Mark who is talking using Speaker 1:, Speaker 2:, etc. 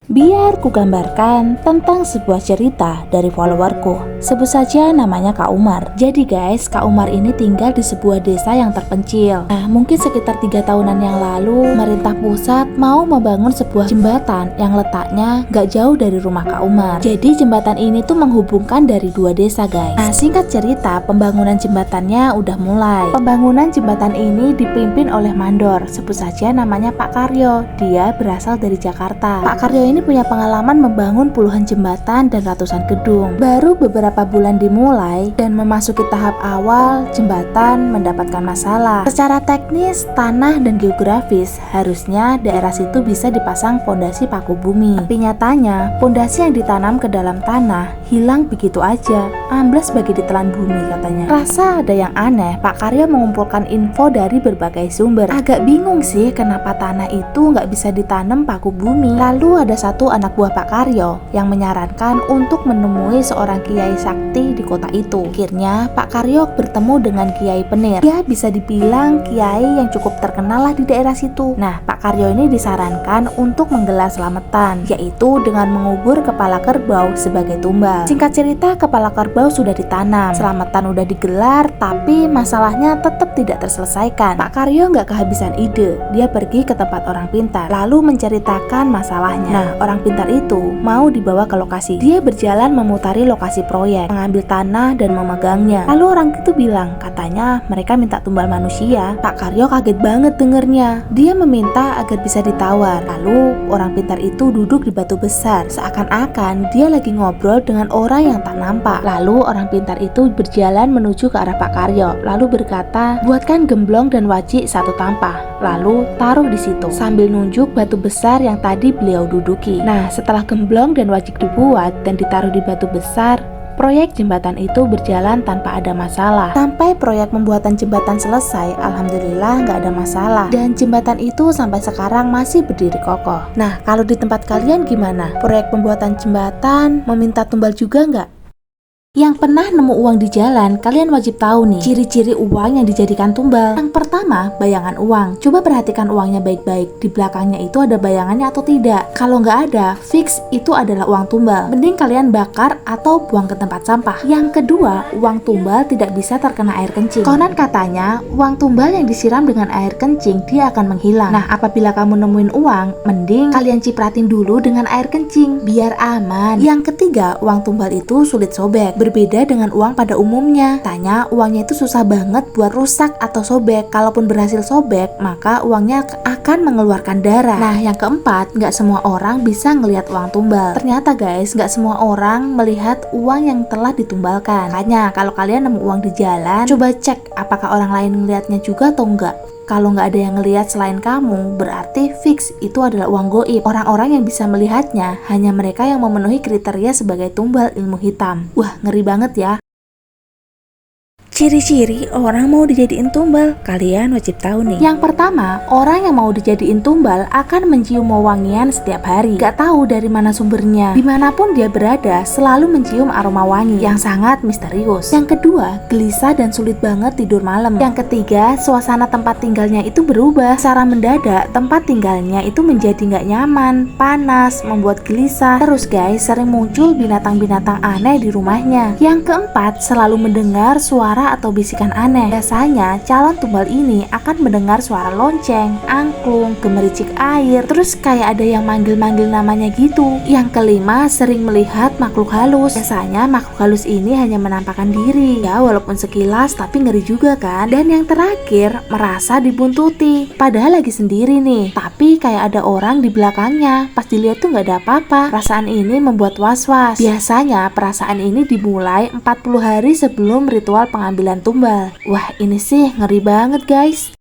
Speaker 1: Biar kugambarkan tentang sebuah cerita dari followerku. Sebut saja namanya Kak Umar. Jadi guys, Kak Umar ini tinggal di sebuah desa yang terpencil. Nah, mungkin sekitar 3 tahunan yang lalu, pemerintah pusat mau membangun sebuah jembatan yang letaknya gak jauh dari rumah Kak Umar. Jadi jembatan ini tuh menghubungkan dari 2 desa guys. Nah, singkat cerita, pembangunan jembatannya udah mulai. Pembangunan jembatan ini dipimpin oleh mandor. Sebut saja namanya Pak Karyo. Dia berasal dari Jakarta. Pak Karyo ini punya pengalaman membangun puluhan jembatan dan ratusan gedung. Baru beberapa bulan dimulai dan memasuki tahap awal, jembatan mendapatkan masalah. Secara teknis, tanah dan geografis harusnya daerah situ bisa dipasang pondasi paku bumi. Tapi nyatanya, pondasi yang ditanam ke dalam tanah hilang begitu aja, amblas bagi ditelan bumi katanya. Rasa ada yang aneh. Pak Karyo mengumpulkan info dari berbagai sumber. Agak bingung sih kenapa tanah itu nggak bisa ditanam paku bumi. Lalu ada satu anak buah Pak Karyo yang menyarankan untuk menemui seorang kiai sakti di kota itu. Akhirnya Pak Karyo bertemu dengan Kiai Penir. Dia bisa dibilang kiai yang cukup terkenal lah di daerah situ. Nah, Pak Karyo ini disarankan untuk menggelar selamatan, yaitu dengan mengubur kepala kerbau sebagai tumbal. Singkat cerita, kepala kerbau sudah ditanam, selamatan udah digelar, tapi masalahnya tetap tidak terselesaikan. Pak Karyo nggak kehabisan ide. Dia pergi ke tempat orang pintar, lalu menceritakan masalahnya. Nah, orang pintar itu mau dibawa ke lokasi. Dia berjalan memutari lokasi proyek, mengambil tanah dan memegangnya. Lalu orang itu bilang, katanya mereka minta tumbal manusia. Pak Karyo kaget banget dengernya. Dia meminta agar bisa ditawar. Lalu orang pintar itu duduk di batu besar, seakan-akan dia lagi ngobrol dengan orang yang tak nampak. Lalu orang pintar itu berjalan menuju ke arah Pak Karyo, lalu berkata, buatkan gemblong dan wajik satu tampah, lalu taruh di situ, sambil nunjuk batu besar yang tadi beliau duduki. Nah, setelah gemblong dan wajik dibuat dan ditaruh di batu besar, proyek jembatan itu berjalan tanpa ada masalah. Sampai proyek pembuatan jembatan selesai, alhamdulillah nggak ada masalah. Dan jembatan itu sampai sekarang masih berdiri kokoh. Nah, kalau di tempat kalian gimana? Proyek pembuatan jembatan meminta tumbal juga nggak? Yang pernah nemu uang di jalan, kalian wajib tahu nih ciri-ciri uang yang dijadikan tumbal. Yang pertama, bayangan uang. Coba perhatikan uangnya baik-baik. Di belakangnya itu ada bayangannya atau tidak. Kalau nggak ada, fix itu adalah uang tumbal. Mending kalian bakar atau buang ke tempat sampah. Yang kedua, uang tumbal tidak bisa terkena air kencing. Konon katanya, uang tumbal yang disiram dengan air kencing, dia akan menghilang. Nah, apabila kamu nemuin uang, mending kalian cipratin dulu dengan air kencing, biar aman. Yang ketiga, uang tumbal itu sulit sobek. Berbeda dengan uang pada umumnya. Tanya, uangnya itu susah banget buat rusak atau sobek. Kalaupun berhasil sobek, maka uangnya akan mengeluarkan darah. Nah, yang keempat, nggak semua orang bisa ngelihat uang tumbal. Ternyata guys, nggak semua orang melihat uang yang telah ditumbalkan. Makanya, kalau kalian nemu uang di jalan, coba cek apakah orang lain ngelihatnya juga atau enggak. Kalau nggak ada yang ngelihat selain kamu, berarti fix itu adalah uang goib. Orang-orang yang bisa melihatnya hanya mereka yang memenuhi kriteria sebagai tumbal ilmu hitam. Wah, ngeri banget ya. Ciri-ciri orang mau dijadiin tumbal, kalian wajib tahu nih. Yang pertama, orang yang mau dijadiin tumbal akan mencium wangian setiap hari. Gak tahu dari mana sumbernya. Dimanapun dia berada, selalu mencium aroma wangi yang sangat misterius. Yang kedua, gelisah dan sulit banget tidur malam. Yang ketiga, suasana tempat tinggalnya itu berubah. Secara mendadak, tempat tinggalnya itu menjadi gak nyaman, panas, membuat gelisah. Terus guys, sering muncul binatang-binatang aneh di rumahnya. Yang keempat, selalu mendengar suara atau bisikan aneh. Biasanya calon tumbal ini akan mendengar suara lonceng, angklung, gemericik air, terus kayak ada yang manggil-manggil namanya gitu. Yang kelima, sering melihat makhluk halus. Biasanya makhluk halus ini hanya menampakkan diri, ya walaupun sekilas, tapi ngeri juga kan. Dan yang terakhir, merasa dibuntuti, padahal lagi sendiri nih, tapi kayak ada orang di belakangnya. Pas dilihat tuh nggak ada apa-apa. Perasaan ini membuat was-was. Biasanya perasaan ini dimulai 40 hari sebelum ritual pengambilan tumbal. Wah, ini sih ngeri banget guys.